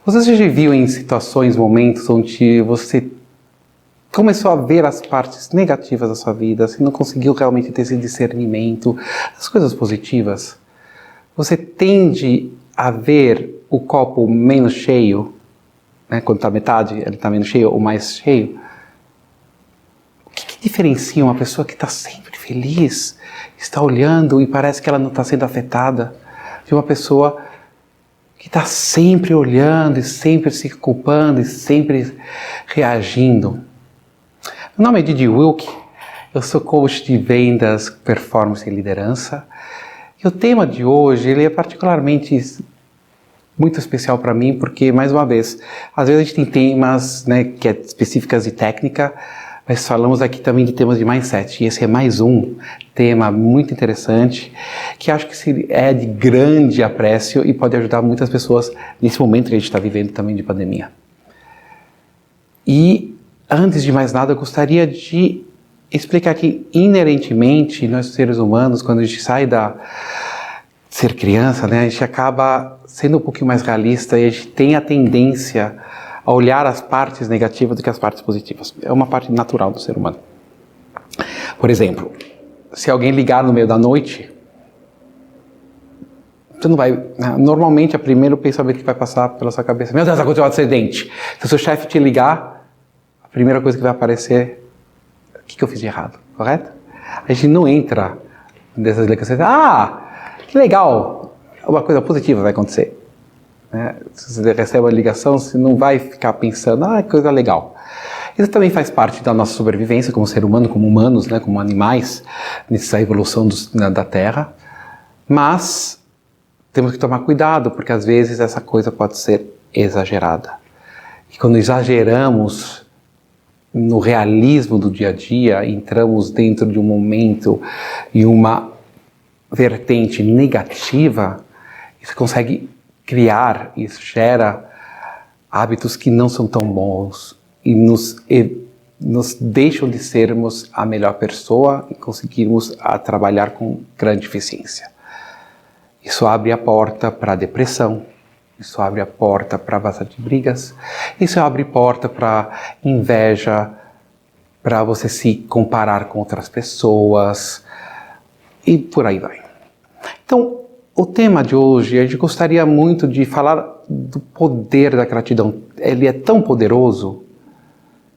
Você já viu em situações, momentos onde você começou a ver as partes negativas da sua vida, você não conseguiu realmente ter esse discernimento das coisas positivas? Você tende a ver o copo menos cheio, né? Quando está metade, ele está menos cheio ou mais cheio? O que diferencia uma pessoa que está sempre feliz, está olhando e parece que ela não está sendo afetada, de uma pessoa que está sempre olhando e sempre se culpando e sempre reagindo? Meu nome é Didi Wilk, eu sou coach de vendas, performance e liderança. E o tema de hoje ele é particularmente muito especial para mim porque, mais uma vez, às vezes a gente tem temas, né, que é específicas de técnica, mas falamos aqui também de temas de mindset. E esse é mais um tema muito interessante, que acho que é de grande apreço e pode ajudar muitas pessoas nesse momento que a gente está vivendo também de pandemia. E, antes de mais nada, eu gostaria de explicar que, inerentemente, nós seres humanos, quando a gente sai da ser criança, né, a gente acaba sendo um pouquinho mais realista e a gente tem a tendência a olhar as partes negativas do que as partes positivas. É uma parte natural do ser humano. Por exemplo, se alguém ligar no meio da noite, você não vai... Normalmente, o primeiro pensamento que vai passar pela sua cabeça: meu Deus, aconteceu um acidente. Se o seu chefe te ligar, a primeira coisa que vai aparecer: o que eu fiz de errado? Correto? A gente não entra nessas ligações. Que legal! Uma coisa positiva vai acontecer. Se você recebe uma ligação, você não vai ficar pensando, que coisa legal. Isso também faz parte da nossa sobrevivência como ser humano, como humanos, né, como animais, nessa evolução da Terra. Mas temos que tomar cuidado, porque às vezes essa coisa pode ser exagerada. E quando exageramos no realismo do dia a dia, entramos dentro de um momento e uma vertente negativa, isso consegue criar, isso gera hábitos que não são tão bons e nos deixam de sermos a melhor pessoa e conseguirmos trabalhar com grande eficiência. Isso abre a porta para depressão, isso abre a porta para bastante brigas, isso abre a porta para inveja, para você se comparar com outras pessoas e por aí vai. Então, o tema de hoje, a gente gostaria muito de falar do poder da gratidão. Ele é tão poderoso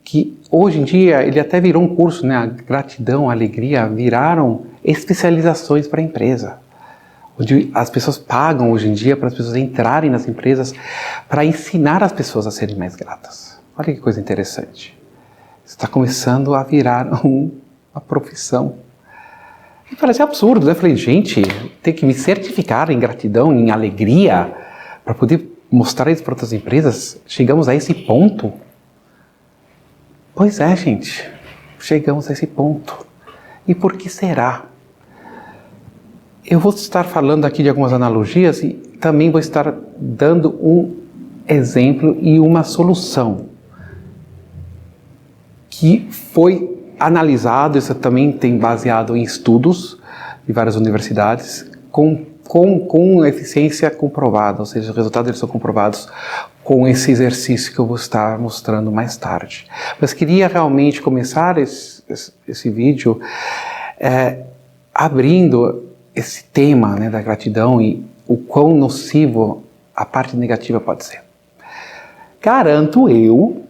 que hoje em dia ele até virou um curso, né? A gratidão, a alegria viraram especializações para a empresa. Onde as pessoas pagam hoje em dia para as pessoas entrarem nas empresas para ensinar as pessoas a serem mais gratas. Olha que coisa interessante. Está começando a virar uma profissão. E parece absurdo, né? Eu falei, gente, tem que me certificar em gratidão, em alegria, para poder mostrar isso para outras empresas? Chegamos a esse ponto? Pois é, gente, chegamos a esse ponto. E por que será? Eu vou estar falando aqui de algumas analogias e também vou estar dando um exemplo e uma solução que foi analisado, isso também tem baseado em estudos de várias universidades, com eficiência comprovada, ou seja, os resultados eles são comprovados com esse exercício que eu vou estar mostrando mais tarde. Mas queria realmente começar esse vídeo abrindo esse tema, né, da gratidão e o quão nocivo a parte negativa pode ser. Garanto eu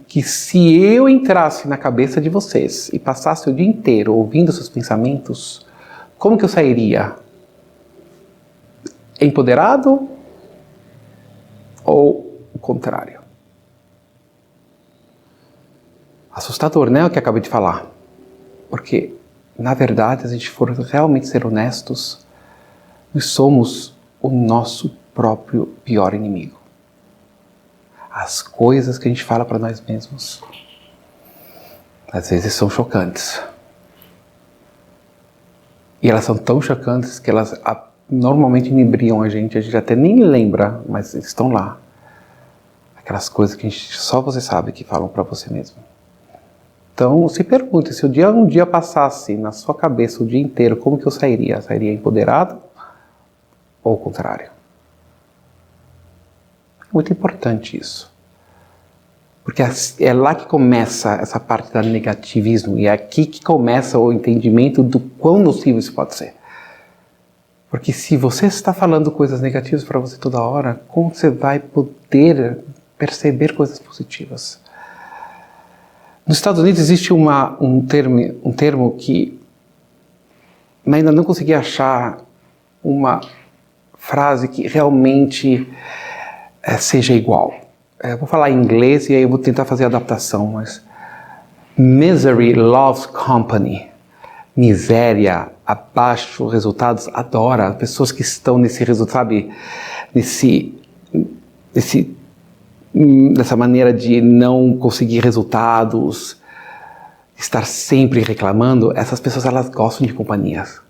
que se eu entrasse na cabeça de vocês e passasse o dia inteiro ouvindo seus pensamentos, como que eu sairia? Empoderado ou o contrário? Assustador, né, o que eu acabei de falar? Porque, na verdade, se a gente for realmente ser honestos, nós somos o nosso próprio pior inimigo. As coisas que a gente fala para nós mesmos, às vezes são chocantes. E elas são tão chocantes que elas normalmente inebriam a gente até nem lembra, mas estão lá. Aquelas coisas que só você sabe que falam para você mesmo. Então, se pergunte, se um dia passasse na sua cabeça o dia inteiro, como que eu sairia? Sairia empoderado ou o contrário? Muito importante isso. Porque é lá que começa essa parte do negativismo, e é aqui que começa o entendimento do quão nocivo isso pode ser. Porque se você está falando coisas negativas para você toda hora, como você vai poder perceber coisas positivas? Nos Estados Unidos existe um termo que ainda não consegui achar uma frase que realmente seja igual. Eu vou falar em inglês e aí eu vou tentar fazer a adaptação, mas misery loves company. Miséria, abaixo, resultados, adora. Pessoas que estão nesse resultado, sabe, dessa maneira de não conseguir resultados, estar sempre reclamando, essas pessoas, elas gostam de companhias.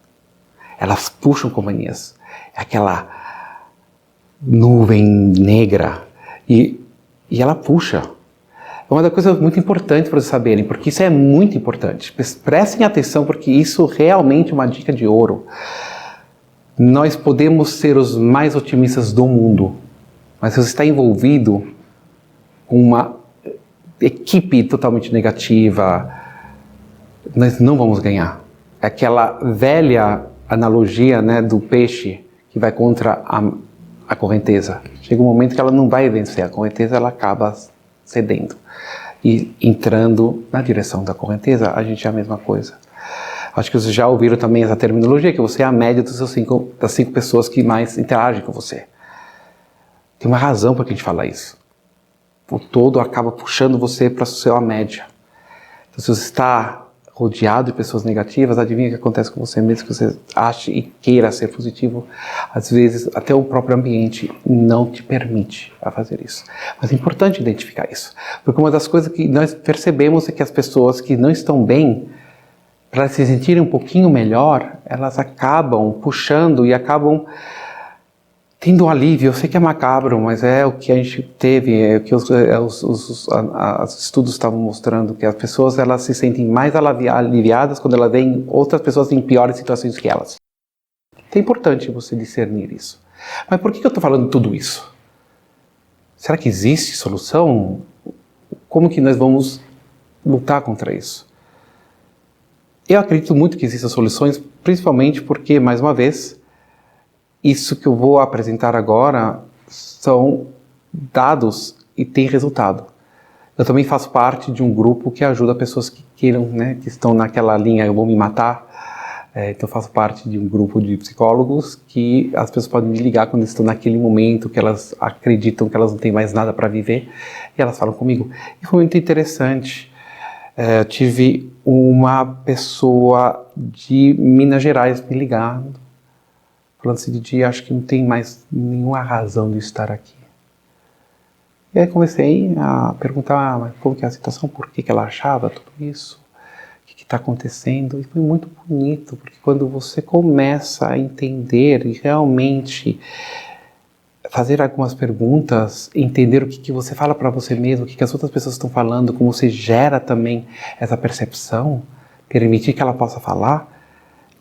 Elas puxam companhias. É aquela nuvem negra e ela puxa. É uma das coisas muito importantes para vocês saberem, porque isso é muito importante. Prestem atenção, porque isso realmente é uma dica de ouro. Nós podemos ser os mais otimistas do mundo, mas se você está envolvido com uma equipe totalmente negativa, nós não vamos ganhar. É aquela velha analogia, né, do peixe que vai contra a correnteza. Chega um momento que ela não vai vencer a correnteza, ela acaba cedendo. E entrando na direção da correnteza, a gente é a mesma coisa. Acho que vocês já ouviram também essa terminologia, que você é a média das 5 pessoas que mais interagem com você. Tem uma razão para que a gente fala isso. O todo acaba puxando você para ser a média. Então, se você está rodeado de pessoas negativas, adivinha o que acontece com você, mesmo que você ache e queira ser positivo, às vezes até o próprio ambiente não te permite a fazer isso. Mas é importante identificar isso, porque uma das coisas que nós percebemos é que as pessoas que não estão bem, para se sentirem um pouquinho melhor, elas acabam puxando e acabam tendo um alívio. Eu sei que é macabro, mas é o que a gente teve, é o que os estudos estavam mostrando, que as pessoas, elas se sentem mais aliviadas quando elas veem outras pessoas em piores situações que elas. É importante você discernir isso. Mas por que eu estou falando tudo isso? Será que existe solução? Como que nós vamos lutar contra isso? Eu acredito muito que existam soluções, principalmente porque, mais uma vez, isso que eu vou apresentar agora são dados e tem resultado. Eu também faço parte de um grupo que ajuda pessoas que queiram, né, que estão naquela linha, eu vou me matar. Então faço parte de um grupo de psicólogos que as pessoas podem me ligar quando estão naquele momento que elas acreditam que elas não têm mais nada para viver e elas falam comigo. E foi muito interessante. Eu tive uma pessoa de Minas Gerais me ligando, falando assim, Didi, acho que não tem mais nenhuma razão de estar aqui. E aí comecei a perguntar, mas como que é a situação, por que ela achava tudo isso, o que está acontecendo, e foi muito bonito, porque quando você começa a entender e realmente fazer algumas perguntas, entender o que você fala para você mesmo, o que as outras pessoas estão falando, como você gera também essa percepção, permitir que ela possa falar,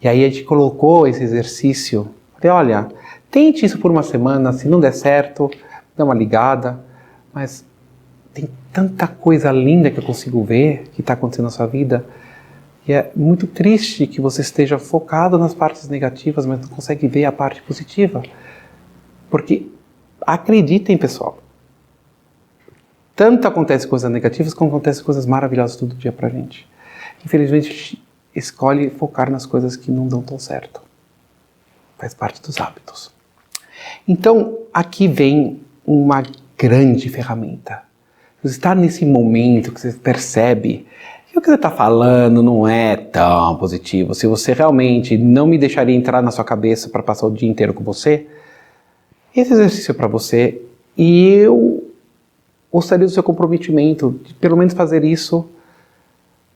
e aí a gente colocou esse exercício. Falei, olha, tente isso por uma semana, se não der certo, dá uma ligada, mas tem tanta coisa linda que eu consigo ver que está acontecendo na sua vida, e é muito triste que você esteja focado nas partes negativas, mas não consegue ver a parte positiva. Porque, acreditem, pessoal, tanto acontece coisas negativas como acontece coisas maravilhosas todo dia pra gente. Infelizmente, a gente escolhe focar nas coisas que não dão tão certo. Faz parte dos hábitos. Então, aqui vem uma grande ferramenta. Você está nesse momento que você percebe que o que você está falando não é tão positivo. Se você realmente não me deixaria entrar na sua cabeça para passar o dia inteiro com você, esse exercício é para você e eu gostaria do seu comprometimento de pelo menos fazer isso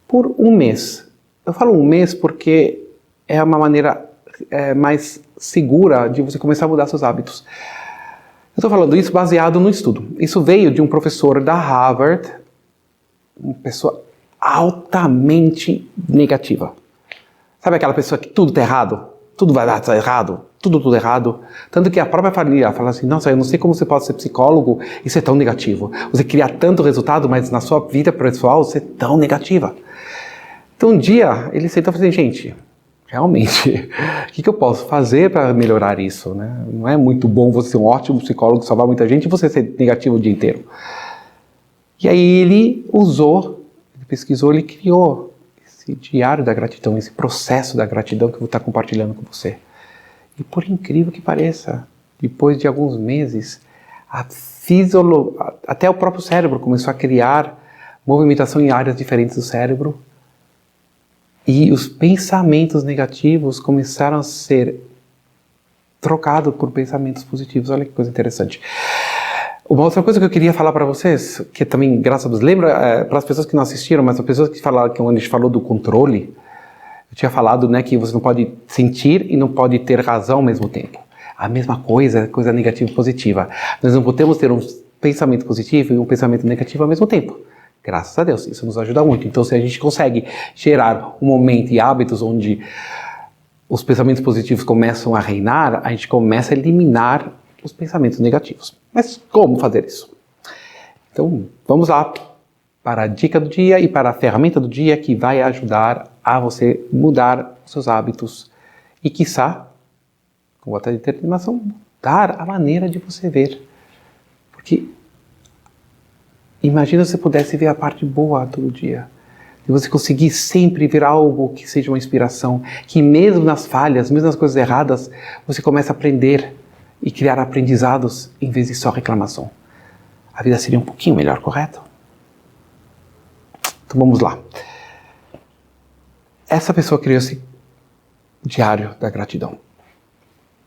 por um mês. Eu falo um mês porque é uma maneira mais segura de você começar a mudar seus hábitos. Eu estou falando isso baseado no estudo. Isso veio de um professor da Harvard, uma pessoa altamente negativa. Sabe aquela pessoa que tudo está errado? Tudo vai dar errado? tudo errado. Tanto que a própria família fala assim, nossa, eu não sei como você pode ser psicólogo e ser tão negativo. Você cria tanto resultado, mas na sua vida pessoal você é tão negativa. Então um dia ele sentou e falou assim, gente, realmente, o que eu posso fazer para melhorar isso? Né? Não é muito bom você ser um ótimo psicólogo, salvar muita gente e você ser negativo o dia inteiro. E aí ele pesquisou, ele criou esse diário da gratidão, esse processo da gratidão que eu vou estar compartilhando com você. E por incrível que pareça, depois de alguns meses, até o próprio cérebro começou a criar movimentação em áreas diferentes do cérebro e os pensamentos negativos começaram a ser trocados por pensamentos positivos. Olha que coisa interessante. Uma outra coisa que eu queria falar para vocês, que também, graças a Deus, lembra, para as pessoas que não assistiram, mas as pessoas que falaram, que quando a gente falou do controle, eu tinha falado, né, que você não pode sentir e não pode ter razão ao mesmo tempo. A mesma coisa negativa e positiva. Nós não podemos ter um pensamento positivo e um pensamento negativo ao mesmo tempo. Graças a Deus, isso nos ajuda muito. Então, se a gente consegue gerar um momento e hábitos onde os pensamentos positivos começam a reinar, a gente começa a eliminar os pensamentos negativos. Mas como fazer isso? Então, vamos lá para a dica do dia e para a ferramenta do dia que vai ajudar a você mudar os seus hábitos e, quiçá, com outra determinação, mudar a maneira de você ver. Porque imagina se você pudesse ver a parte boa todo dia. E você conseguir sempre ver algo que seja uma inspiração, que mesmo nas falhas, mesmo nas coisas erradas, você começa a aprender e criar aprendizados em vez de só reclamação. A vida seria um pouquinho melhor, correto? Então vamos lá. Essa pessoa criou esse diário da gratidão.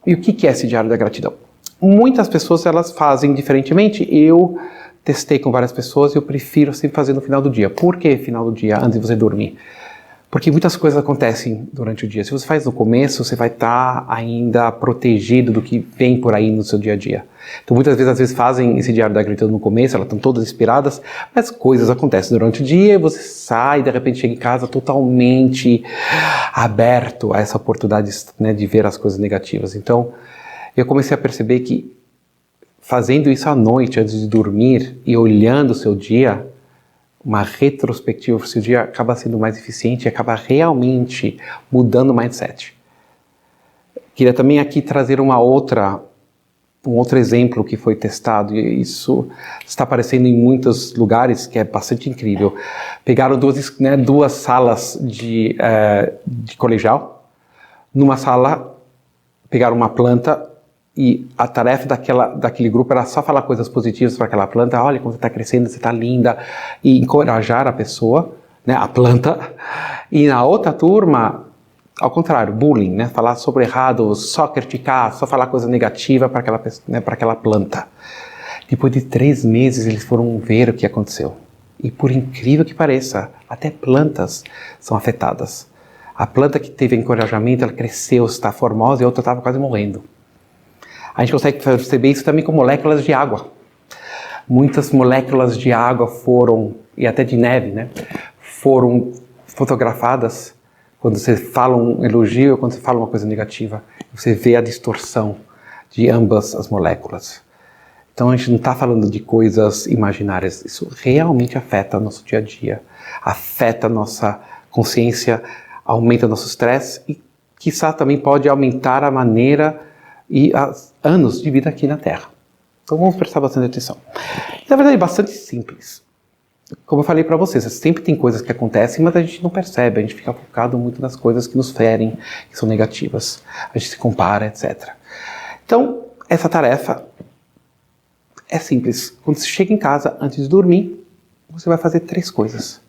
E o que é esse diário da gratidão? Muitas pessoas elas fazem diferentemente. Eu testei com várias pessoas e eu prefiro sempre fazer no final do dia. Por que final do dia, antes de você dormir? Porque muitas coisas acontecem durante o dia. Se você faz no começo, você vai estar ainda protegido do que vem por aí no seu dia a dia. Então muitas vezes, às vezes fazem esse diário da gratidão no começo, elas estão todas inspiradas, mas coisas acontecem durante o dia e você sai e de repente chega em casa totalmente aberto a essa oportunidade, né, de ver as coisas negativas. Então eu comecei a perceber que fazendo isso à noite, antes de dormir e olhando o seu dia, uma retrospectiva para o seu dia acaba sendo mais eficiente e acaba realmente mudando o mindset. Queria também aqui trazer um outro exemplo que foi testado, e isso está aparecendo em muitos lugares, que é bastante incrível. Pegaram duas salas de colegial. Numa sala, pegaram uma planta e a tarefa daquele grupo era só falar coisas positivas para aquela planta. Olha como você está crescendo, você está linda. E encorajar a pessoa, né, a planta. E na outra turma, ao contrário, bullying, né, falar sobre errado, só criticar, só falar coisa negativa para aquela planta. Depois de 3 meses, eles foram ver o que aconteceu. E por incrível que pareça, até plantas são afetadas. A planta que teve encorajamento, ela cresceu, está formosa, e a outra estava quase morrendo. A gente consegue perceber isso também com moléculas de água. Muitas moléculas de água e até de neve, né, foram fotografadas quando você fala um elogio ou quando você fala uma coisa negativa. Você vê a distorção de ambas as moléculas. Então a gente não está falando de coisas imaginárias. Isso realmente afeta nosso dia a dia, afeta nossa consciência, aumenta nosso estresse e, quiçá, também pode aumentar a maneira e anos de vida aqui na Terra. Então vamos prestar bastante atenção. Na verdade é bastante simples. Como eu falei para vocês, sempre tem coisas que acontecem, mas a gente não percebe, a gente fica focado muito nas coisas que nos ferem, que são negativas, a gente se compara, etc. Então, essa tarefa é simples. Quando você chega em casa, antes de dormir, você vai fazer 3 coisas.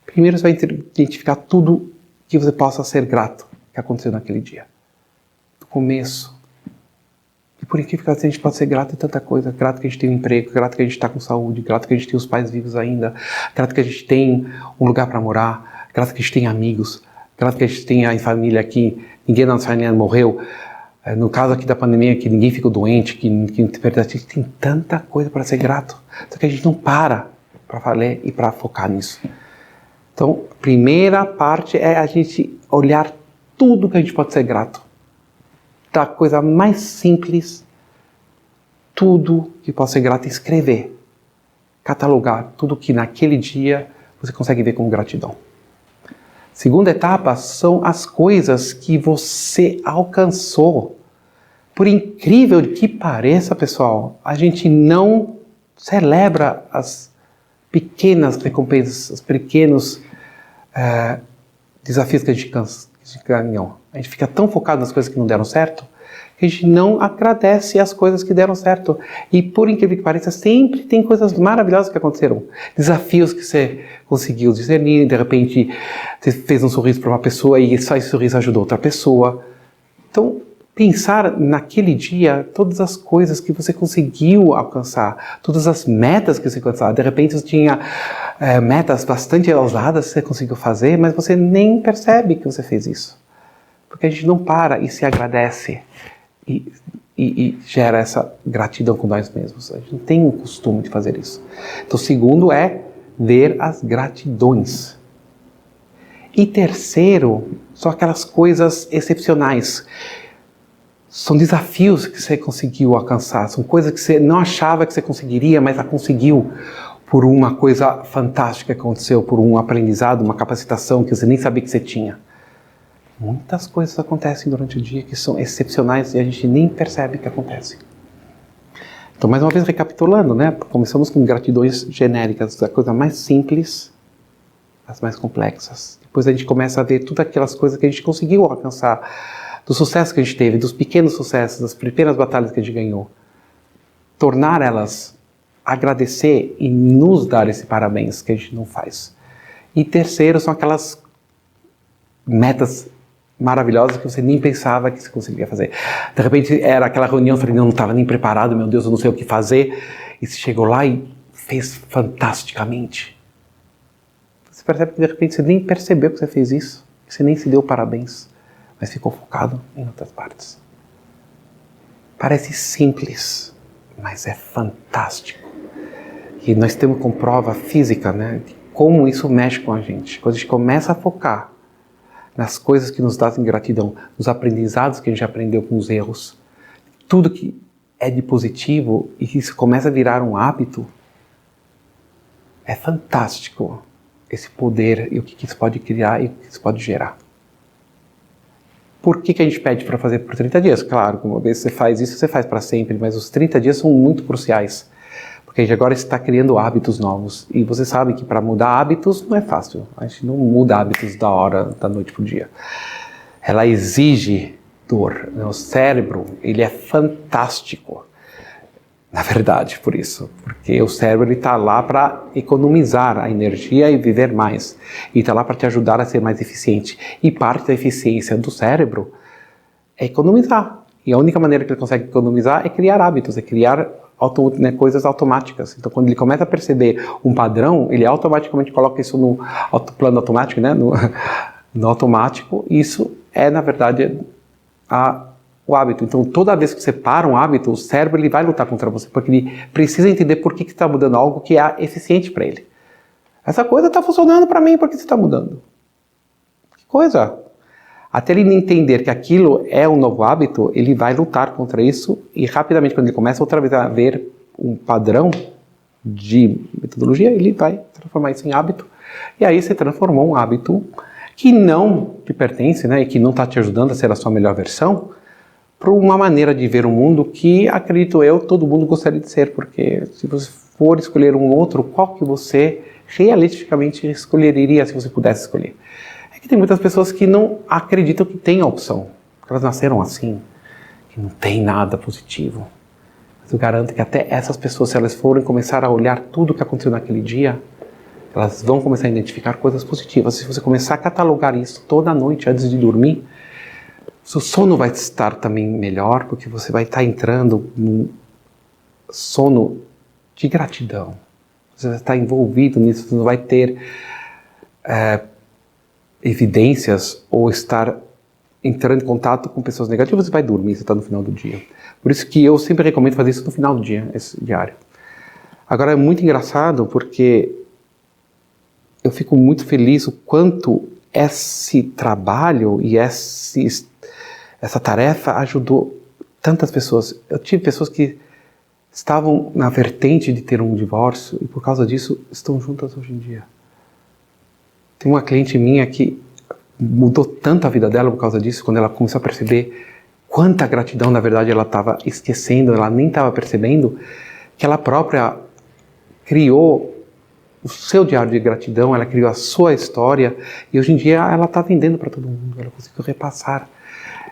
Primeiro, você vai identificar tudo que você possa ser grato que aconteceu naquele dia. Do começo. E por incrível que pareça, a gente pode ser grato em tanta coisa. Grato que a gente tem um emprego, grato que a gente está com saúde, grato que a gente tem os pais vivos ainda, grato que a gente tem um lugar para morar, grato que a gente tem amigos, grato que a gente tem a família aqui, ninguém na nossa família morreu. No caso aqui da pandemia, que ninguém ficou doente, que tem tanta coisa para ser grato. Só que a gente não para valer e para focar nisso. Então, a primeira parte é a gente olhar tudo que a gente pode ser grato. da coisa mais simples, tudo que possa ser grato, escrever, catalogar tudo que naquele dia você consegue ver como gratidão. Segunda etapa são as coisas que você alcançou. Por incrível que pareça, pessoal, a gente não celebra as pequenas recompensas, os pequenos desafios que a gente ganhou. A gente fica tão focado nas coisas que não deram certo, que a gente não agradece as coisas que deram certo. E por incrível que pareça, sempre tem coisas maravilhosas que aconteceram. Desafios que você conseguiu discernir, de repente você fez um sorriso para uma pessoa e só esse sorriso ajudou outra pessoa. Então, pensar naquele dia todas as coisas que você conseguiu alcançar, todas as metas que você alcançou. De repente você tinha metas bastante ousadas que você conseguiu fazer, mas você nem percebe que você fez isso. Porque a gente não para e se agradece e gera essa gratidão com nós mesmos. A gente não tem o costume de fazer isso. Então, segundo é ver as gratidões. E terceiro, são aquelas coisas excepcionais. São desafios que você conseguiu alcançar, são coisas que você não achava que você conseguiria, mas a conseguiu por uma coisa fantástica que aconteceu, por um aprendizado, uma capacitação que você nem sabia que você tinha. Muitas coisas acontecem durante o dia que são excepcionais e a gente nem percebe que acontecem. Então, mais uma vez recapitulando, né? Começamos com gratidões genéricas, da coisa mais simples às mais complexas. Depois a gente começa a ver todas aquelas coisas que a gente conseguiu alcançar, do sucesso que a gente teve, dos pequenos sucessos, das pequenas batalhas que a gente ganhou. Tornar elas, agradecer e nos dar esse parabéns que a gente não faz. E terceiro, são aquelas metas maravilhosas que você nem pensava que você conseguiria fazer. De repente era aquela reunião, eu falei, não estava nem preparado, meu Deus, eu não sei o que fazer. E você chegou lá e fez fantasticamente. Você percebe que de repente você nem percebeu que você fez isso, que você nem se deu parabéns, mas ficou focado em outras partes. Parece simples, mas é fantástico. E nós temos como prova física, né, de como isso mexe com a gente. Quando a gente começa a focar nas coisas que nos dão gratidão, nos aprendizados que a gente aprendeu com os erros, tudo que é de positivo e que isso começa a virar um hábito, é fantástico esse poder e o que isso pode criar e o que isso pode gerar. Por que a gente pede para fazer por 30 dias? Claro, uma vez você faz isso, você faz para sempre, mas os 30 dias são muito cruciais. Porque a gente agora está criando hábitos novos. E você sabe que para mudar hábitos não é fácil. A gente não muda hábitos da noite para o dia. Ela exige dor. O cérebro, ele é fantástico. Na verdade, por isso. Porque o cérebro está lá para economizar a energia e viver mais. E está lá para te ajudar a ser mais eficiente. E parte da eficiência do cérebro é economizar. E a única maneira que ele consegue economizar é criar hábitos, é criar coisas automáticas. Então, quando ele começa a perceber um padrão, ele automaticamente coloca isso no plano automático, né? no automático. Isso é, na verdade, o hábito. Então, toda vez que você para um hábito, o cérebro ele vai lutar contra você, porque ele precisa entender por que está mudando algo que é eficiente para ele. Essa coisa está funcionando para mim, por que você está mudando? Que coisa? Até ele entender que aquilo é um novo hábito, ele vai lutar contra isso e rapidamente, quando ele começa outra vez a ver um padrão de metodologia, ele vai transformar isso em hábito. E aí você transformou um hábito que não te pertence, né, e que não está te ajudando a ser a sua melhor versão, para uma maneira de ver o mundo que, acredito eu, todo mundo gostaria de ser, porque se você for escolher um outro, qual que você realisticamente escolheria se você pudesse escolher? E tem muitas pessoas que não acreditam que tem a opção, porque elas nasceram assim, que não tem nada positivo. Mas eu garanto que até essas pessoas, se elas forem começar a olhar tudo o que aconteceu naquele dia, elas vão começar a identificar coisas positivas. Se você começar a catalogar isso toda noite antes de dormir, seu sono vai estar também melhor, porque você vai estar entrando num sono de gratidão. Você vai estar envolvido nisso, você não vai ter evidências ou estar entrando em contato com pessoas negativas, você vai dormir, você está no final do dia. Por isso que eu sempre recomendo fazer isso no final do dia, esse diário. Agora é muito engraçado porque eu fico muito feliz o quanto esse trabalho e Essa tarefa ajudou tantas pessoas. Eu tive pessoas que estavam na vertente de ter um divórcio e por causa disso estão juntas hoje em dia. Tem uma cliente minha que mudou tanto a vida dela por causa disso, quando ela começou a perceber quanta gratidão na verdade ela estava esquecendo, ela nem estava percebendo, que ela própria criou o seu diário de gratidão, ela criou a sua história e hoje em dia ela está vendendo para todo mundo, ela conseguiu repassar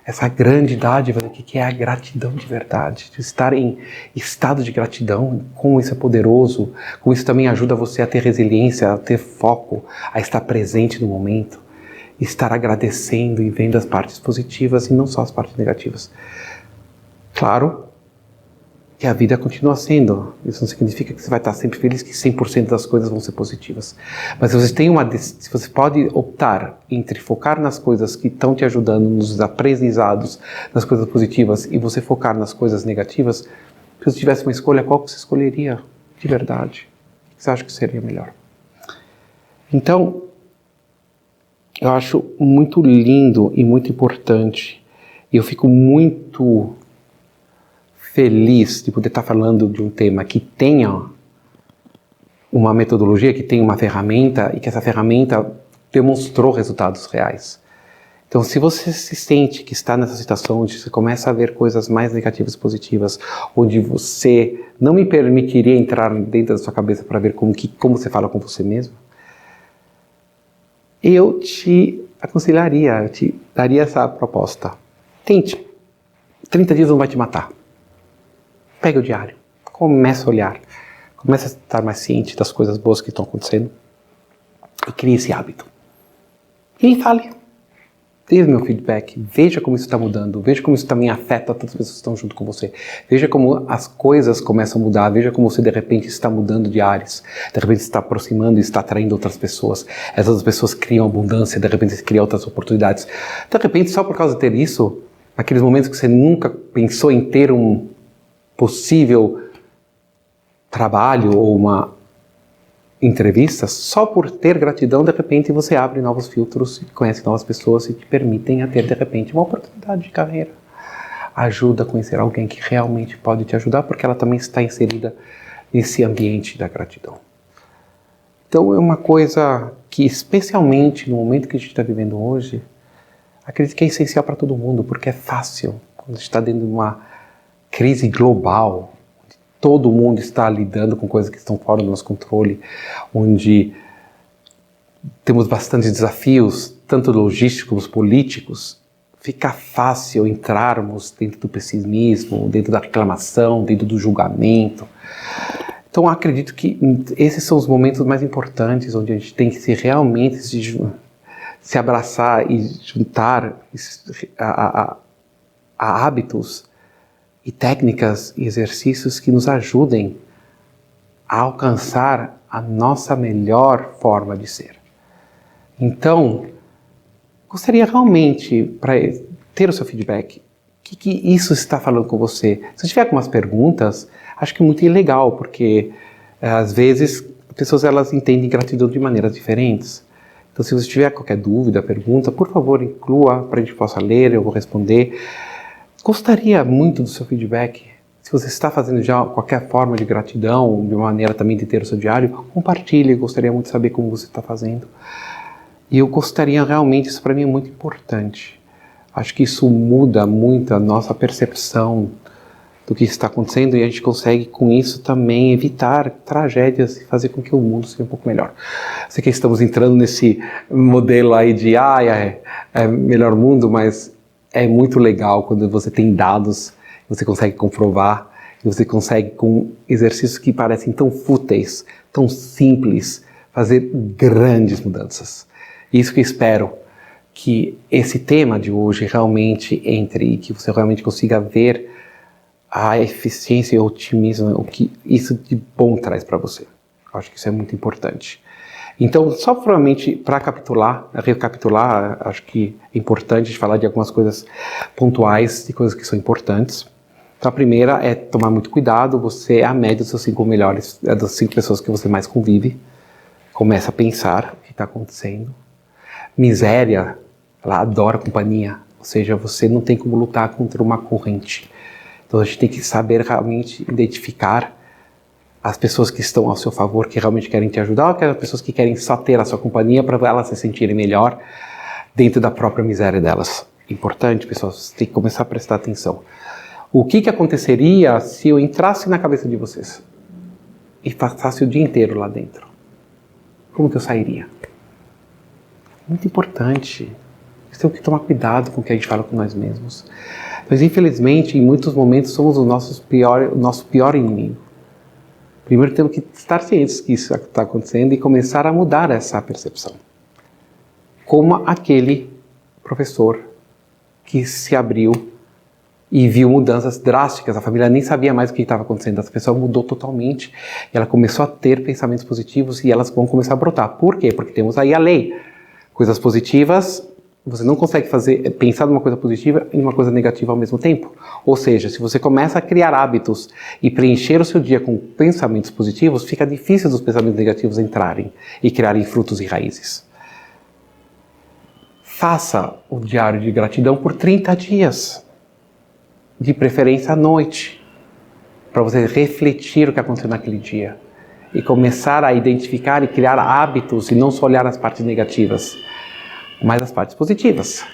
essa grande dádiva que é a gratidão de verdade, de estar em estado de gratidão, como isso é poderoso, como isso também ajuda você a ter resiliência, a ter foco, a estar presente no momento, estar agradecendo e vendo as partes positivas e não só as partes negativas. Claro que a vida continua sendo, isso não significa que você vai estar sempre feliz, que 100% das coisas vão ser positivas. Mas se você pode optar entre focar nas coisas que estão te ajudando, nos aprendizados, nas coisas positivas, e você focar nas coisas negativas, se você tivesse uma escolha, qual que você escolheria de verdade? O que você acha que seria melhor? Então, eu acho muito lindo e muito importante, e eu fico muito feliz de poder estar falando de um tema que tenha uma metodologia, que tenha uma ferramenta e que essa ferramenta demonstrou resultados reais. Então, se você se sente que está nessa situação onde você começa a ver coisas mais negativas e positivas, onde você não me permitiria entrar dentro da sua cabeça para ver como você fala com você mesmo, eu te aconselharia, eu te daria essa proposta. Tente. 30 dias não vai te matar. Pega o diário, começa a olhar, começa a estar mais ciente das coisas boas que estão acontecendo e crie esse hábito. E me fale, dê meu feedback, veja como isso está mudando, veja como isso também afeta tantas pessoas que estão junto com você, veja como as coisas começam a mudar, veja como você de repente está mudando de áreas, de repente está aproximando e está atraindo outras pessoas, essas outras pessoas criam abundância, de repente você cria outras oportunidades, de repente só por causa de ter isso, naqueles momentos que você nunca pensou em ter um possível trabalho ou uma entrevista, só por ter gratidão, de repente você abre novos filtros, conhece novas pessoas e te permitem a ter, de repente, uma oportunidade de carreira. Ajuda a conhecer alguém que realmente pode te ajudar, porque ela também está inserida nesse ambiente da gratidão. Então é uma coisa que, especialmente no momento que a gente está vivendo hoje, acredito que é essencial para todo mundo, porque é fácil, quando a gente está dentro de uma crise global, onde todo mundo está lidando com coisas que estão fora do nosso controle, onde temos bastantes desafios, tanto logísticos, políticos, fica fácil entrarmos dentro do pessimismo, dentro da reclamação, dentro do julgamento. Então, acredito que esses são os momentos mais importantes, onde a gente tem que realmente se abraçar e juntar a hábitos e técnicas e exercícios que nos ajudem a alcançar a nossa melhor forma de ser. Então, gostaria realmente, para ter o seu feedback, o que isso está falando com você? Se tiver algumas perguntas, acho que é muito legal, porque às vezes as pessoas elas entendem gratidão de maneiras diferentes. Então, se você tiver qualquer dúvida, pergunta, por favor, inclua para a gente possa ler, eu vou responder. Gostaria muito do seu feedback. Se você está fazendo já qualquer forma de gratidão, de uma maneira também de ter o seu diário, compartilhe. Gostaria muito de saber como você está fazendo. E eu gostaria realmente, isso para mim é muito importante. Acho que isso muda muito a nossa percepção do que está acontecendo e a gente consegue com isso também evitar tragédias e fazer com que o mundo seja um pouco melhor. Sei que estamos entrando nesse modelo aí de melhor mundo, mas é muito legal quando você tem dados, você consegue comprovar, e você consegue com exercícios que parecem tão fúteis, tão simples, fazer grandes mudanças. Isso que eu espero, que esse tema de hoje realmente entre e que você realmente consiga ver a eficiência e o otimismo, o que isso de bom traz para você. Eu acho que isso é muito importante. Então, só provavelmente para recapitular, acho que é importante falar de algumas coisas pontuais, de coisas que são importantes. Então, a primeira é tomar muito cuidado, você é a média dos seus 5 melhores, das 5 pessoas que você mais convive. Começa a pensar o que está acontecendo. Miséria, ela adora companhia. Ou seja, você não tem como lutar contra uma corrente. Então a gente tem que saber realmente identificar as pessoas que estão ao seu favor, que realmente querem te ajudar, ou aquelas pessoas que querem só ter a sua companhia para elas se sentirem melhor dentro da própria miséria delas. Importante, pessoal, você tem que começar a prestar atenção. O que aconteceria se eu entrasse na cabeça de vocês e passasse o dia inteiro lá dentro? Como que eu sairia? Muito importante. Nós temos que tomar cuidado com o que a gente fala com nós mesmos. Mas, infelizmente, em muitos momentos, somos o nosso pior inimigo. Primeiro temos que estar cientes que isso está acontecendo e começar a mudar essa percepção. Como aquele professor que se abriu e viu mudanças drásticas. A família nem sabia mais o que estava acontecendo. Essa pessoa mudou totalmente. Ela começou a ter pensamentos positivos e elas vão começar a brotar. Por quê? Porque temos aí a lei. Coisas positivas, você não consegue pensar numa coisa positiva e numa coisa negativa ao mesmo tempo. Ou seja, se você começa a criar hábitos e preencher o seu dia com pensamentos positivos, fica difícil dos pensamentos negativos entrarem e criarem frutos e raízes. Faça o diário de gratidão por 30 dias, de preferência à noite, para você refletir o que aconteceu naquele dia e começar a identificar e criar hábitos e não só olhar as partes negativas, mas as partes positivas.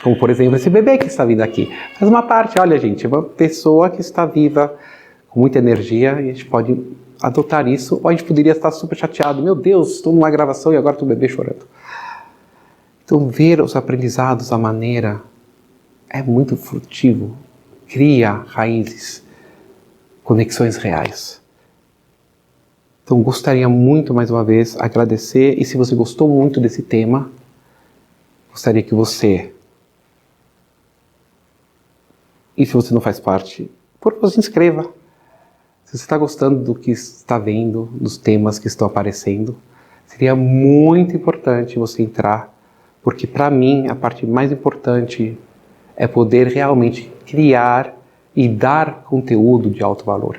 Como, por exemplo, esse bebê que está vindo aqui. Faz uma parte, olha gente, é uma pessoa que está viva, com muita energia, e a gente pode adotar isso, ou a gente poderia estar super chateado. Meu Deus, estou numa gravação e agora estou o bebê chorando. Então, ver os aprendizados, a maneira, é muito frutivo. Cria raízes, conexões reais. Então, gostaria muito, mais uma vez, agradecer. E se você gostou muito desse tema, gostaria que você, e se você não faz parte, por favor, se inscreva. Se você está gostando do que está vendo, dos temas que estão aparecendo, seria muito importante você entrar, porque para mim a parte mais importante é poder realmente criar e dar conteúdo de alto valor.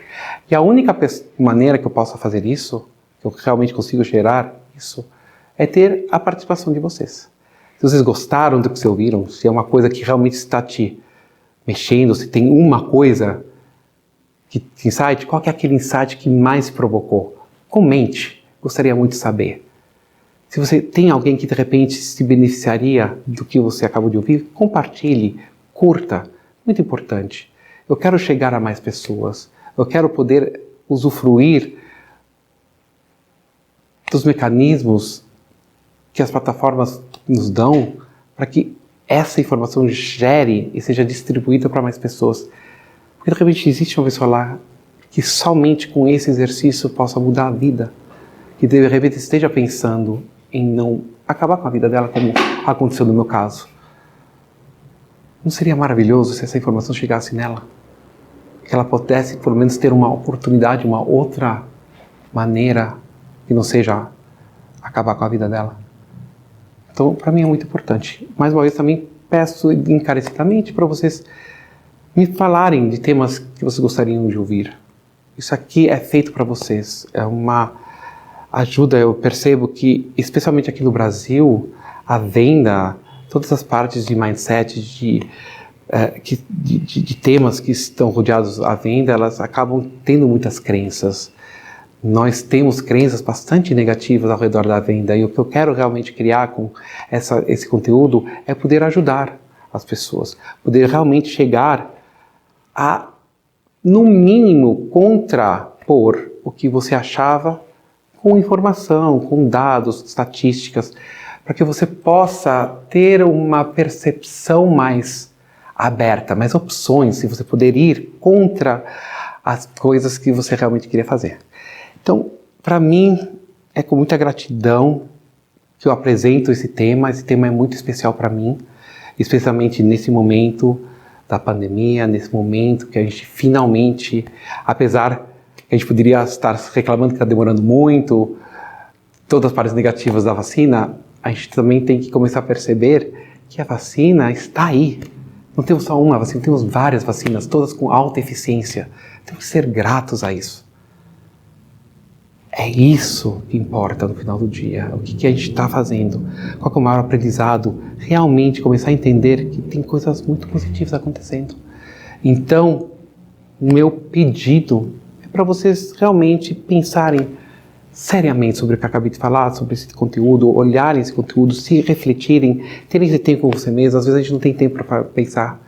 E a única maneira que eu possa fazer isso, que eu realmente consigo gerar isso, é ter a participação de vocês. Se vocês gostaram do que vocês ouviram, se é uma coisa que realmente está te mexendo, se tem uma coisa, insight, qual que é aquele insight que mais provocou? Comente, gostaria muito de saber. Se você tem alguém que de repente se beneficiaria do que você acabou de ouvir, compartilhe, curta, muito importante. Eu quero chegar a mais pessoas, eu quero poder usufruir dos mecanismos que as plataformas nos dão para que essa informação gere e seja distribuída para mais pessoas. Porque de repente existe uma pessoa lá que somente com esse exercício possa mudar a vida, que de repente esteja pensando em não acabar com a vida dela como aconteceu no meu caso. Não seria maravilhoso se essa informação chegasse nela? Que ela pudesse pelo menos ter uma oportunidade, uma outra maneira que não seja acabar com a vida dela. Então, para mim é muito importante. Mais uma vez, também peço encarecidamente para vocês me falarem de temas que vocês gostariam de ouvir. Isso aqui é feito para vocês. É uma ajuda, eu percebo que, especialmente aqui no Brasil, a venda, todas as partes de mindset, de temas que estão rodeados à venda, elas acabam tendo muitas crenças. Nós temos crenças bastante negativas ao redor da venda e o que eu quero realmente criar com esse conteúdo é poder ajudar as pessoas, poder realmente chegar a, no mínimo, contrapor o que você achava com informação, com dados, estatísticas, para que você possa ter uma percepção mais aberta, mais opções, se você poder ir contra as coisas que você realmente queria fazer. Então, para mim, é com muita gratidão que eu apresento esse tema é muito especial para mim, especialmente nesse momento da pandemia, nesse momento que a gente finalmente, apesar que a gente poderia estar reclamando que está demorando muito, todas as partes negativas da vacina, a gente também tem que começar a perceber que a vacina está aí. Não temos só uma vacina, temos várias vacinas, todas com alta eficiência. Temos que ser gratos a isso. É isso que importa no final do dia, o que a gente está fazendo, qual que é o maior aprendizado, realmente começar a entender que tem coisas muito positivas acontecendo. Então, o meu pedido é para vocês realmente pensarem seriamente sobre o que eu acabei de falar, sobre esse conteúdo, olharem esse conteúdo, se refletirem, terem esse tempo com você mesmo. Às vezes a gente não tem tempo para pensar.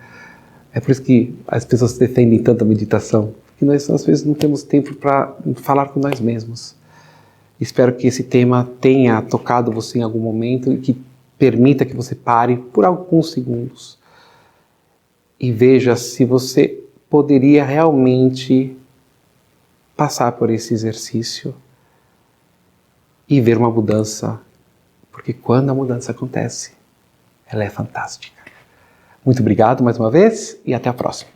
É por isso que as pessoas defendem tanto a meditação, porque nós às vezes não temos tempo para falar com nós mesmos. Espero que esse tema tenha tocado você em algum momento e que permita que você pare por alguns segundos e veja se você poderia realmente passar por esse exercício e ver uma mudança, porque quando a mudança acontece, ela é fantástica. Muito obrigado mais uma vez e até a próxima.